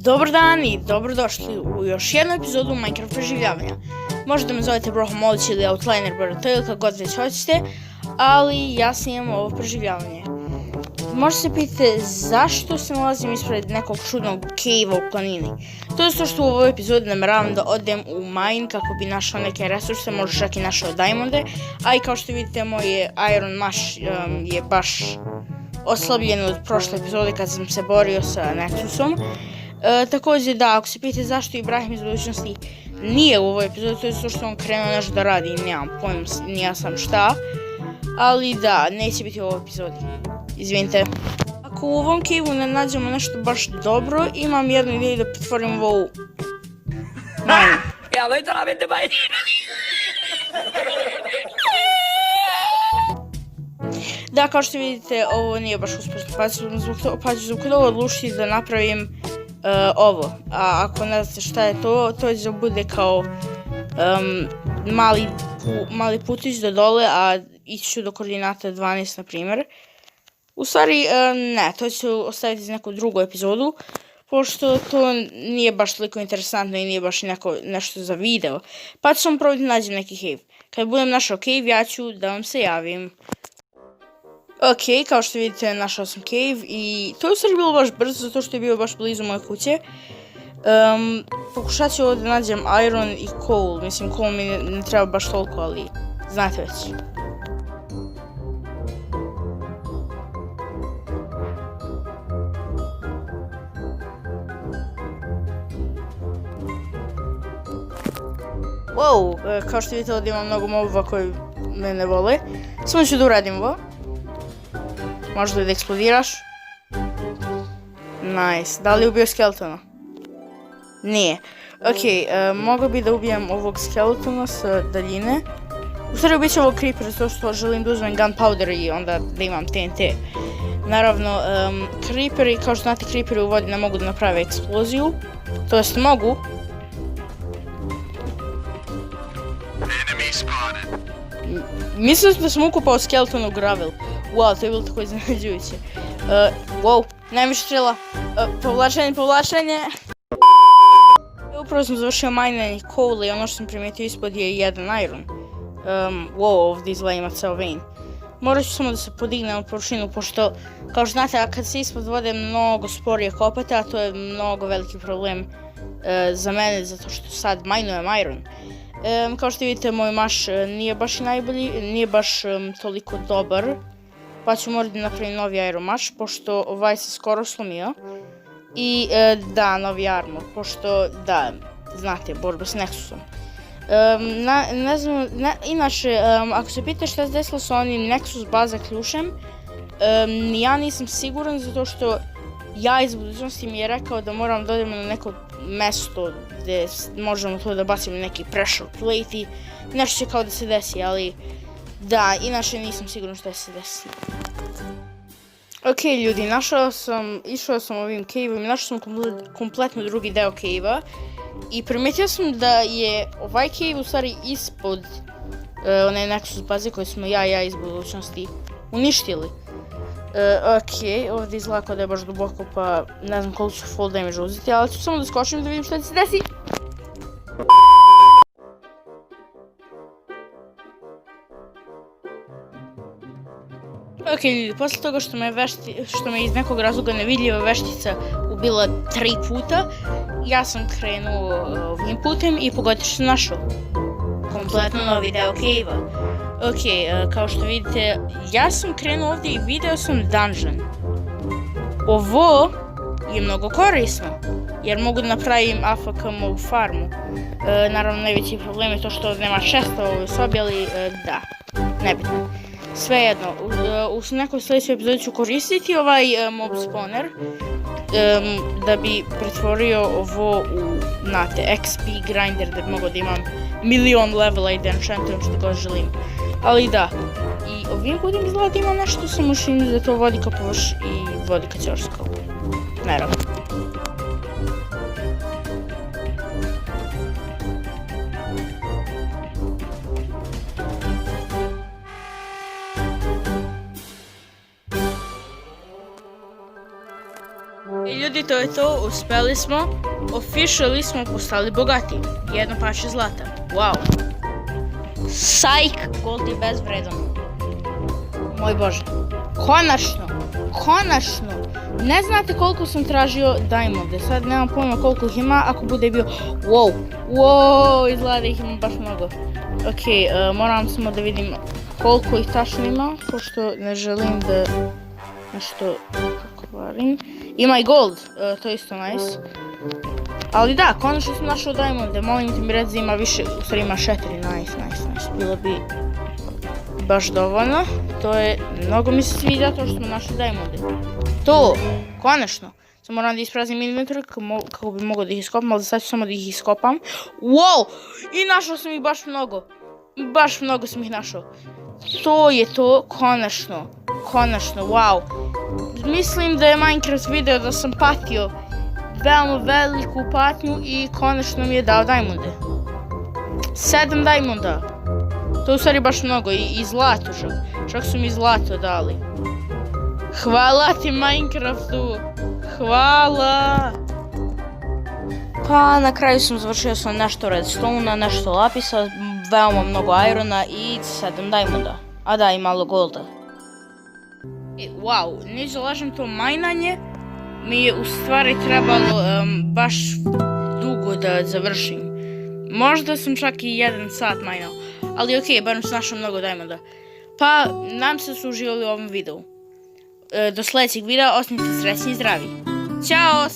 Dobar dan i dobrodošli u još jednu epizodu Minecraft preživljavanja. Možete me zovete Brohomolić ili Outliner Brto ili kako god već hoćete, ali ja snimam ovo preživljavanje. Možete se pitati zašto se nalazim ispred nekog čudnog cave-a u planini. To je zato što u ovoj epizodi nameravam da odem u mine kako bi našao neke resurse, možda čak i našao diamonde, a i kao što vidite moj iron mash je baš oslabljen od prošle epizode kad sam se borio sa Nexusom. Također da, ako se pitate zašto Ibrahim iz budućnosti nije u ovoj epizodi, to je zato što on krenuo nešto da radi i nemam pojma, nija sam šta. Ali da, neće biti u ovoj epizodi. Izvinite. Ako u ovom cave-u ne nađemo nešto baš dobro, imam jednu ideju da pretvorim ovo u mine. Da, kao što vidite, ovo nije baš uspješno, pa ću zbog toga odlučiti da napravim ovo. A ako ne znate šta je to, to će bude kao mali putić do dole, a ići ću do koordinata 12 na primjer. U stvari, ne, to ću ostaviti za neku drugu epizodu, pošto to nije baš toliko interesantno i nije baš nešto za video. Pa ću sam probati nađem neki cave. Kad budem našao cave, ja ću da vam se javim. Ok, kao što vidite, našao sam cave i to je u stvari bilo baš brzo, zato što je bio baš blizu moje kuće. Pokušat ću ovdje nađem iron i coal, mislim coal mi ne treba baš toliko, ali znate već. Wow, kao što vidite ovdje imam mnogo mobova koji me ne vole. Samo ću da uradim ovo. Možda li da eksplodiraš? Nice. Da li je ubio skeletona? Nije. Ok, mogao bi da ubijem ovog skeletona sa daljine. U stvari ubit ću ovog creepera zato što želim da uzmem gunpowder i onda da imam TNT. Naravno, creeperi, kao što znate, creeperi u vodi ne mogu da naprave eksploziju. To jest mogu. Mislim da sam ukupao skeleton u gravel. Wow, to je bilo tako iznenađujuće. Wow, najviše strela. Povlačenje. Upravo sam završio mining coal i ono što sam primijetio ispod je jedan iron. Wow, ovdje izgleda ima ceo vein. Morat ću samo da se podignem od površinu, pošto, kao što znate, kad se ispod vode mnogo sporije kopate, a to je mnogo veliki problem za mene, zato što sad minujem iron. Kao što vidite, moj maš nije baš najbolji, nije baš toliko dobar, pa ću morati da napravim novi iron maš, pošto ovaj se skoro slomio. I da, novi armor, pošto da, znate, borba s Nexusom. Ne znam, inače, ako se pitate šta se desilo sa onim Nexus baza ključem, ja nisam siguran zato što ja iz budućnosti mi je rekao da moram da odemo na neko mesto gdje možemo to da bacimo neki pressure plate i nešto će kao da se desi, ali da, inače nisam siguran šta će se desi. Ok ljudi, išao sam ovim cave-om i našao sam kompletno drugi deo cave-a i primijetio sam da je ovaj cave u stvari ispod one Nexus baze koje smo ja iz budućnosti uništili. Ok, ovdje izgleda kao da je baš duboko, pa ne znam koliko ću fall damage uzeti, ali ću samo da skočim da vidim šta će se desi. Ok ljudi, posle toga što me iz nekog razloga nevidljiva veštica ubila 3 puta, ja sam krenuo ovim putem i pogodite što sam našao. Kompletno novi deo cave-a. Ok, kao što vidite, ja sam krenuo ovdje i video sam dungeon. Ovo je mnogo korisno, jer mogu da napravim AFK mogu farmu. Naravno, najveći problem je to što nema česta u ovoj sobi, ali da, nebitno. Svejedno, u nekoj sljedećoj epizodi ću koristiti ovaj mob spawner da bi pretvorio ovo u, znate, XP grinder da bi mogao da imam milion levela i da enchantujem što god želim. Ali da, i ovim putem izgleda da ima nešto sa mašinu da to vodi kao površ i vodi ka ćorskom. Naravno. Ljudi, to je to, uspeli smo. Officially smo postali bogati. Jedno parče zlata. Wow. Sajk, gold je bezvredan. Moj Bože. Konačno. Ne znate koliko sam tražio diamonde. Sad nemam pojma koliko ih ima. Ako bude bio... Wow, izgleda da ih ima baš mnogo. Ok, moram samo da vidim koliko ih tačno ima. Pošto ne želim da nešto pokvarim. Ima i gold, to je isto nice. Ali da, konačno sam našao diamonde. Molim ti mi reći da ima više. U stvari ima 4, nice. Bilo bi baš dovoljno. To je, mnogo mi se sviđa to što smo našli diamonde. To, konačno. Samo moram da ispraznim inventory kako bi mogao da ih iskopam, ali sad ću samo da ih iskopam. Wow! I našao sam ih baš mnogo. Baš mnogo sam ih našao. To je to, konačno, wow. Mislim da je Minecraft video da sam patio veoma veliku patnju i konačno mi je dao diamonde. 7 diamonda. To je u stvari baš mnogo i zlato čak su mi zlato dali. Hvala ti Minecraftu, hvala. Pa na kraju sam završio sam nešto redstone-a, nešto lapisa, veoma mnogo irona i 7 diamonda. A da, i malo golda. Wow, neću lažem, to majnanje mi je u stvari trebalo baš dugo da završim. Možda sam čak i 1 sat majnao, ali okej, barem sam našao mnogo diamonda. Pa, nadam se da su uživali u ovom videu. Do sljedećeg videa, ostanite srećni i zdravi. Ćao!